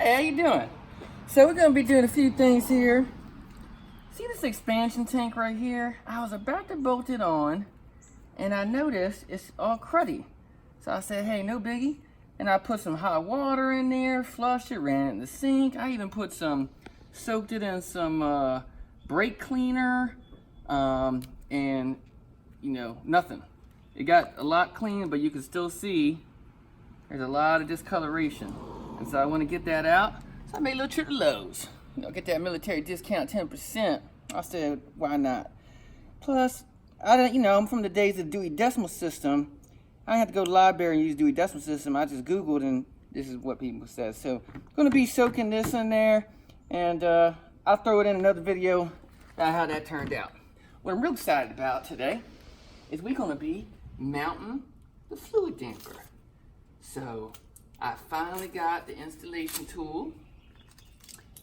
Hey, how you doing? So we're gonna be doing a few things here. See this expansion tank right here? I was about to bolt it on and I noticed it's all cruddy. So I said, hey, no biggie. And I put some hot water in there, flushed it, ran it in the sink. I even put soaked it in some brake cleaner, and you know, nothing. It got a lot clean, but you can still see there's a lot of discoloration. And so I want to get that out. So I made a little trip to Lowe's. You know, get that military discount 10%. I said, why not? Plus, I'm from the days of Dewey Decimal System. I didn't have to go to the library and use Dewey Decimal System. I just Googled and this is what people said. So I'm going to be soaking this in there, and I'll throw it in another video about how that turned out. What I'm real excited about today is we're going to be mounting the Fluidamper. So I finally got the installation tool.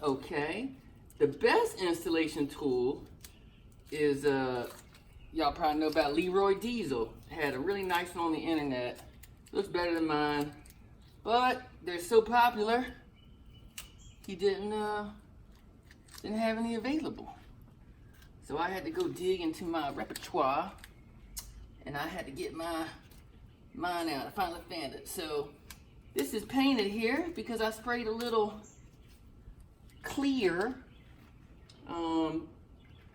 Okay, the best installation tool is y'all probably know about Leroy Diesel. Had a really nice one on the internet. Looks better than mine, but they're so popular he didn't have any available. So I had to go dig into my repertoire and I had to get mine out. I finally found it. So this is painted here because I sprayed a little clear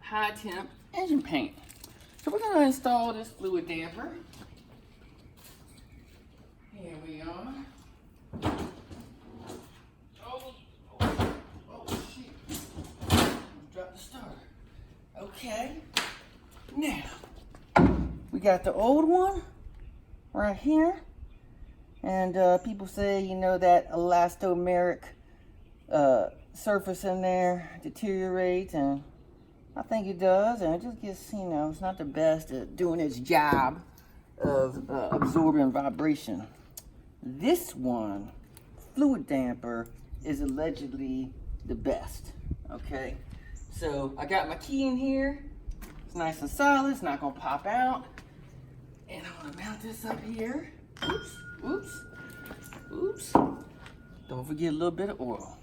high temp engine paint. So we're going to install this Fluidamper. Here we are. Oh shit. Drop the starter. Okay. Now, we got the old one right here. And people say, you know, that elastomeric surface in there deteriorates, and I think it does, and it just gets, you know, it's not the best at doing its job of absorbing vibration. This one, Fluidamper, is allegedly the best. Okay, so I got my key in here. It's nice and solid. It's not gonna pop out, and I'm gonna mount this up here. Oops. Don't forget a little bit of oil.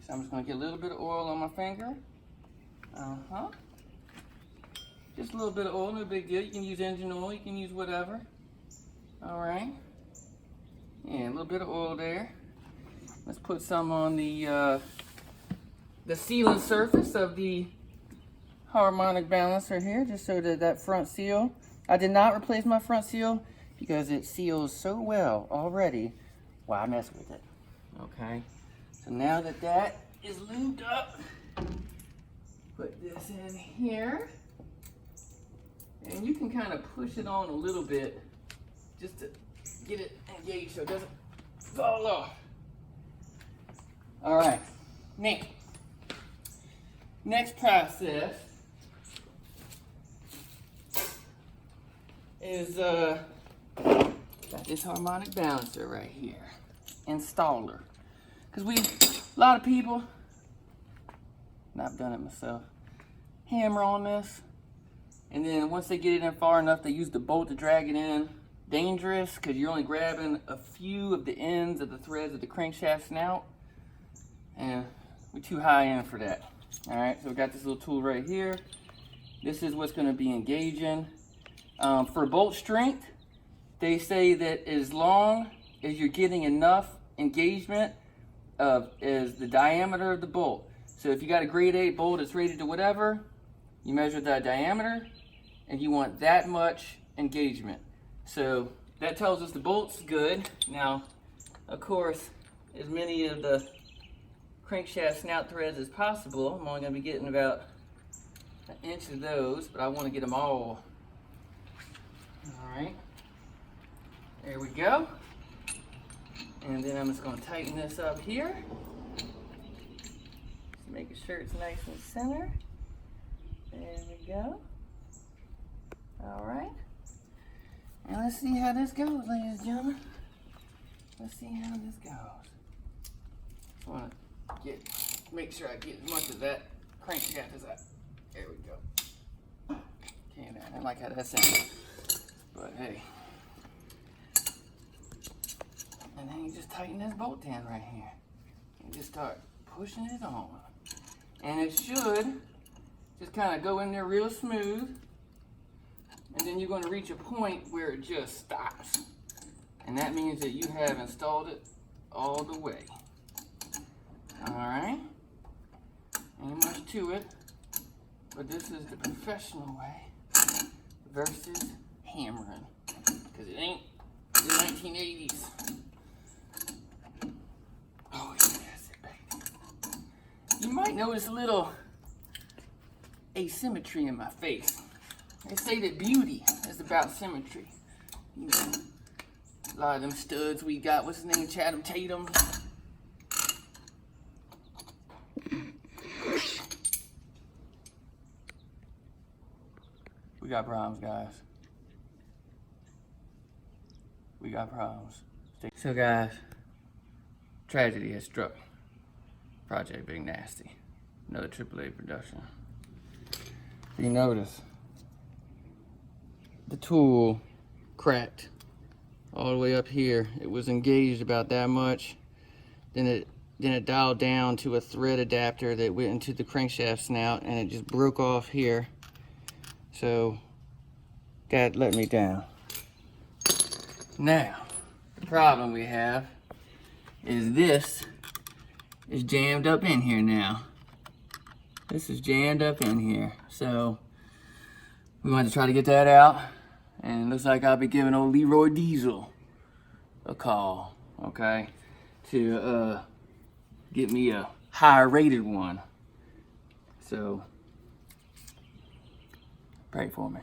So I'm just gonna get a little bit of oil on my finger. Just a little bit of oil, no big deal. You can use engine oil, you can use whatever. All right. Yeah, a little bit of oil there. Let's put some on the sealing surface of the harmonic balancer here, just so that front seal. I did not replace my front seal because it seals so well already. Why mess with it? Okay. So now that that is lubed up, put this in here. And you can kind of push it on a little bit just to get it engaged so it doesn't fall off. All right. Now, next process is got this harmonic balancer right here, installer. Because a lot of people, and I've done it myself, hammer on this, and then once they get it in far enough, they use the bolt to drag it in. Dangerous, because you're only grabbing a few of the ends of the threads of the crankshaft snout, and we're too high in for that. All right, so we got this little tool right here. This is what's going to be engaging. For bolt strength, they say that as long as you're getting enough engagement is the diameter of the bolt. So if you got a grade 8 bolt that's rated to whatever, you measure that diameter and you want that much engagement. So that tells us the bolt's good. Now, of course, as many of the crankshaft snout threads as possible. I'm only going to be getting about an inch of those, but I want to get them all. All right, there we go. And then I'm just going to tighten this up here. Just making sure it's nice and center. There we go. All right. And let's see how this goes, ladies and gentlemen. Let's see how this goes. I want to make sure I get as much of that crankshaft as there we go. Okay, man, I like how that sounds. But hey. And then you just tighten this bolt down right here. just start pushing it on. And it should just kind of go in there real smooth. And then you're going to reach a point where it just stops. And that means that you have installed it all the way. Alright? Ain't much to it. But this is the professional way versus hammering. Because it ain't the 1980s. Oh, yes, baby. You might notice a little asymmetry in my face. They say that beauty is about symmetry. You know, a lot of them studs we got, what's his name, Chatham Tatum. We got problems, guys. We got problems. So guys, tragedy has struck. Project Big Nasty. Another AAA production. You notice the tool cracked all the way up here. It was engaged about that much. Then it dialed down to a thread adapter that went into the crankshaft snout, and it just broke off here. So that let me down. Now, the problem we have is this is jammed up in here now. This is jammed up in here. So we want to try to get that out. And it looks like I'll be giving old Leroy Diesel a call, okay, to get me a higher rated one. So pray for me.